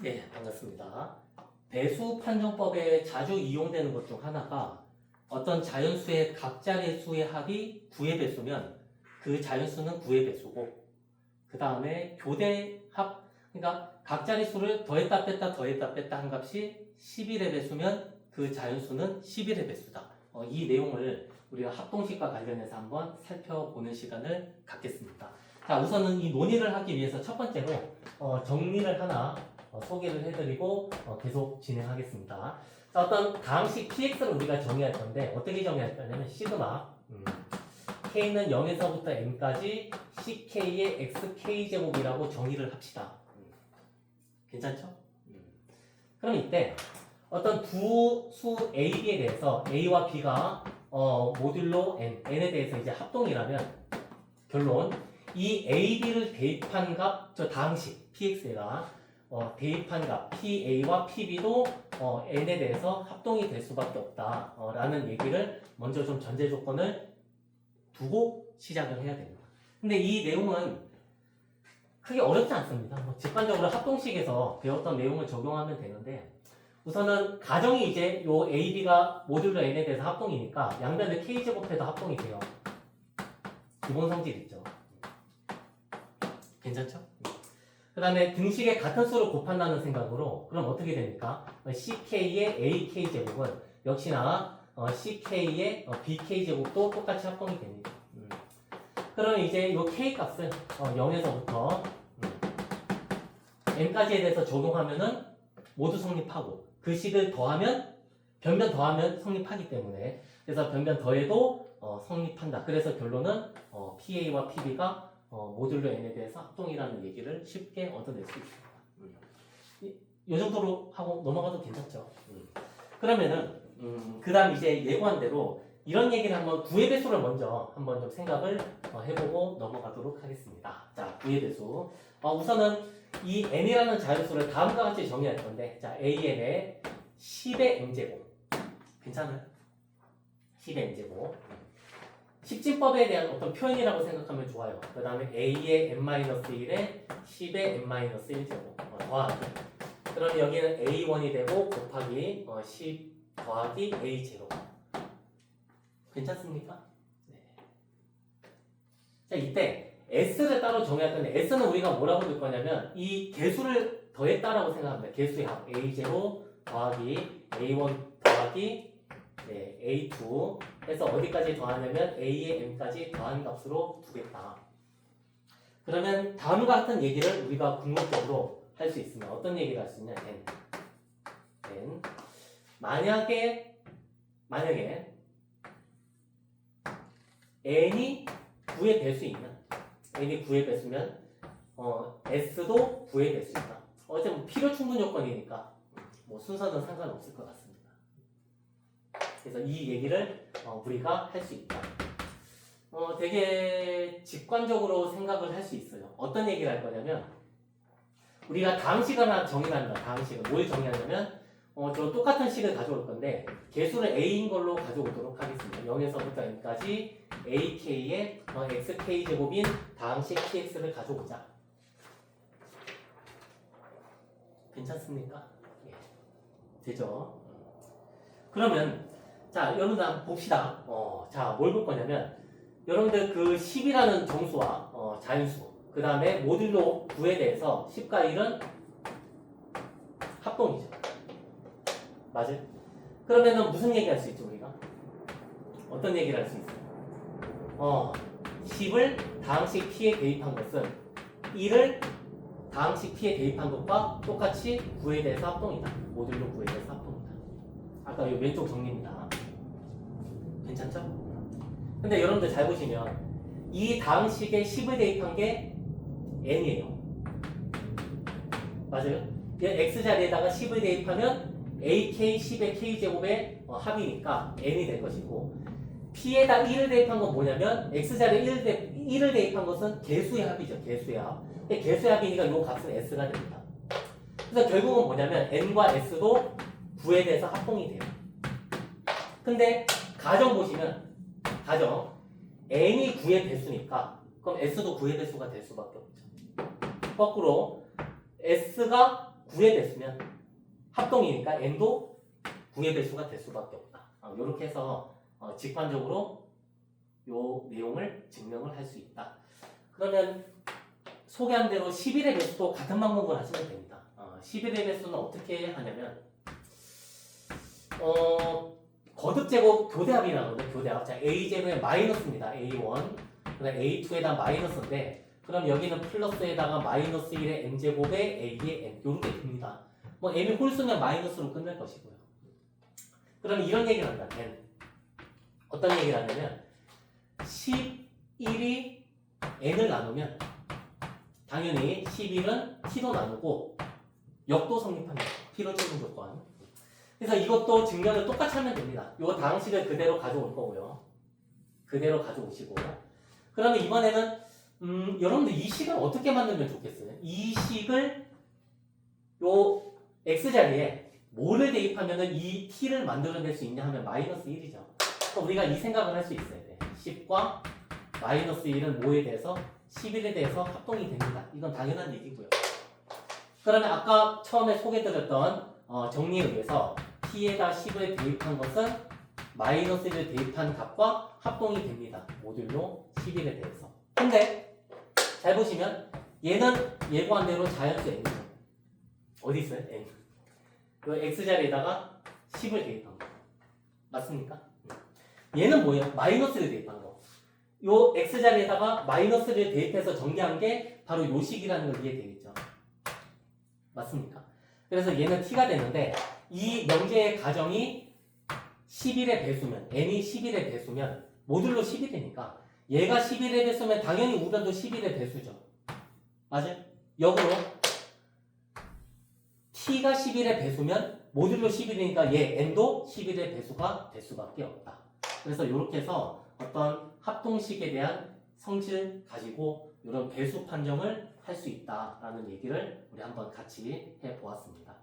네, 반갑습니다. 배수 판정법에 자주 이용되는 것 중 하나가 어떤 자연수의 각자리수의 합이 9의 배수면 그 자연수는 9의 배수고, 그 다음에 교대합, 그러니까 각자리수를 더했다 뺐다 한 값이 11의 배수면 그 자연수는 11의 배수다. 이 내용을 우리가 합동식과 관련해서 한번 살펴보는 시간을 갖겠습니다. 자, 우선은 이 논의를 하기 위해서 첫 번째로 정리를 하나 소개를 해드리고 계속 진행하겠습니다. 자, 어떤 다항식 px를 우리가 정의할 건데 어떻게 정의할 거냐면 시그마 k는 0에서부터 n까지 ck의 xk제곱이라고 정의를 합시다. 괜찮죠? 그럼 이때 어떤 두 수 a, b에 대해서 a와 b가 모듈로 n에 대해서 이제 합동이라면 결론 이 a, b를 대입한 값, 저 다항식 px가 대입한 값 PA와 PB도 N에 대해서 합동이 될 수밖에 없다 라는 얘기를 먼저 좀 전제 조건을 두고 시작을 해야 됩니다. 근데 이 내용은 크게 어렵지 않습니다. 직관적으로 합동식에서 배웠던 내용을 적용하면 되는데 우선은 가정이 이제 요 AB가 모듈로 N에 대해서 합동이니까 양변을 K제곱해도 합동이 돼요. 기본 성질 있죠. 괜찮죠? 그 다음에 등식의 같은 수를 곱한다는 생각으로 그럼 어떻게 됩니까? CK의 AK제곱은 역시나 CK의 BK제곱도 똑같이 합동이 됩니다. 그럼 이제 이 K값을 0에서부터 N까지에 대해서 적용하면은 모두 성립하고 그 식을 더하면 변변 더하면 성립하기 때문에 그래서 변변 더해도 성립한다. 그래서 결론은 PA와 PB가 모듈로 n에 대해서 합동이라는 얘기를 쉽게 얻어낼 수 있습니다. 이 정도로 하고 넘어가도 괜찮죠? 그러면은 그 다음 이제 예고한 대로 이런 얘기를 한번 9의 배수를 먼저 한번 좀 생각을 해보고 넘어가도록 하겠습니다. 자, 9의 배수. 우선은 이 n이라는 자연수를 다음과 같이 정의할 건데 자, an의 10의 n제곱 괜찮아요? 10의 n제곱 식진법에 대한 어떤 표현이라고 생각하면 좋아요. 그 다음에 a의 n-1에 10의 n-1제곱 더하기. 그럼 여기는 a1이 되고 곱하기 10 더하기 a0. 괜찮습니까? 네. 자, 이때 s를 따로 정의할 건데 s는 우리가 뭐라고 볼 거냐면 이 개수를 더했다라고 생각합니다. 개수의 합 a0 더하기 a1 더하기 a2 해서 어디까지 더하냐면 a의 n까지 더한 값으로 두겠다. 그러면 다음과 같은 얘기를 우리가 궁극적으로 할 수 있으면 어떤 얘기를 할 수 있냐? n. 만약에 n이 9의 배수이면 n이 9의 배수면 s도 9의 배수이다. 어차피 필요 충분 요건이니까 뭐 순서는 상관없을 것 같습니다. 그래서 이 얘기를 우리가 할 수 있다. 되게 직관적으로 생각을 할 수 있어요. 어떤 얘기를 할 거냐면 우리가 다항식을 하나 정의한다. 다항식을 뭘 정의하냐면 저 똑같은 식을 가져올 건데 개수를 a인 걸로 가져오도록 하겠습니다. 0에서부터 n까지 ak의 xk제곱인 다항식 px를 가져오자. 괜찮습니까? 예. 되죠? 그러면 자, 여러분들 한번 봅시다. 자, 뭘 볼 거냐면 여러분들 그 10이라는 정수와 자연수 그 다음에 모듈로 9에 대해서 10과 1은 합동이죠. 맞아요? 그러면은 무슨 얘기 할 수 있죠, 우리가? 어떤 얘기를 할 수 있어요? 10을 다항식 P에 대입한 것은 1을 다항식 P에 대입한 것과 똑같이 9에 대해서 합동이다. 모듈로 9에 대해서 합동이다. 아까 이 왼쪽 정리입니다. 괜찮죠? 근데 여러분들 잘 보시면 이 다항식에 10을 대입한 게 n이에요. 맞아요? x자리에다가 10을 대입하면 ak 10의 k제곱의 합이니까 n이 될 것이고 p에다 1을 대입한 건 뭐냐면 x자리에 1을 대입한 것은 개수의 합이죠. 개수의 합. 개수의 합이니까 이 값은 s가 됩니다. 그래서 결국은 뭐냐면 n과 s도 9에 대해서 합동이 돼요. 근데 가정 보시면 가정 n이 9의 배수니까 그럼 s도 9의 배수가 될 수밖에 없죠. 거꾸로 s가 9의 배수면 합동이니까 n도 9의 배수가 될 수밖에 없다. 이렇게 해서 직관적으로 요 내용을 증명을 할 수 있다. 그러면 소개한 대로 11의 배수도 같은 방법으로 하시면 됩니다. 11의 배수는 어떻게 하냐면 거듭제곱 교대합이라고 하거든요. 교대합. 자, a제곱에 마이너스입니다. a1 그다음 a2에다 마이너스인데 그럼 여기는 플러스에다가 마이너스 1의 n제곱에 a의 n 이렇게 됩니다. 뭐 n이 홀수면 마이너스로 끝날 것이고요. 그럼 이런 얘기를 한다. n 어떤 얘기를 하냐면 11이 n을 나누면 당연히 11은 t로 나누고 역도 성립합니다. t로 찍은 조건. 그래서 이것도 증명을 똑같이 하면 됩니다. 이 다항식을 그대로 가져올 거고요. 그대로 가져오시고 그러면 이번에는 여러분들 이 식을 어떻게 만들면 좋겠어요? 이 식을 요 x자리에 뭐를 대입하면 이 t를 만들어낼 수 있냐 하면 마이너스 1이죠. 그럼 우리가 이 생각을 할 수 있어야 돼. 10과 마이너스 1은 뭐에 대해서? 11에 대해서 합동이 됩니다. 이건 당연한 얘기고요. 그러면 아까 처음에 소개드렸던 정리에 의해서 t에다 10을 대입한 것은 마이너스 1을 대입한 값과 합동이 됩니다. 모듈로 11에 대해서. 근데 잘 보시면 얘는 예고한 대로 자연수 n이죠. 어디 있어요? n. 그 x자리에다가 10을 대입한 거. 맞습니까? 얘는 뭐예요? 마이너스를 대입한 거. 요 x자리에다가 마이너스를 대입해서 정리한 게 바로 요 식이라는 걸 이해되겠죠? 맞습니까? 그래서 얘는 t가 되는데 이 명제의 가정이 11의 배수면 n이 11의 배수면 모듈로 11이니까 얘가 11의 배수면 당연히 우변도 11의 배수죠. 맞아요? 역으로 t가 11의 배수면 모듈로 11이니까 얘 n도 11의 배수가 될 수밖에 없다. 그래서 이렇게 해서 어떤 합동식에 대한 성질 가지고 이런 배수 판정을 할 수 있다라는 얘기를 우리 한번 같이 해보았습니다.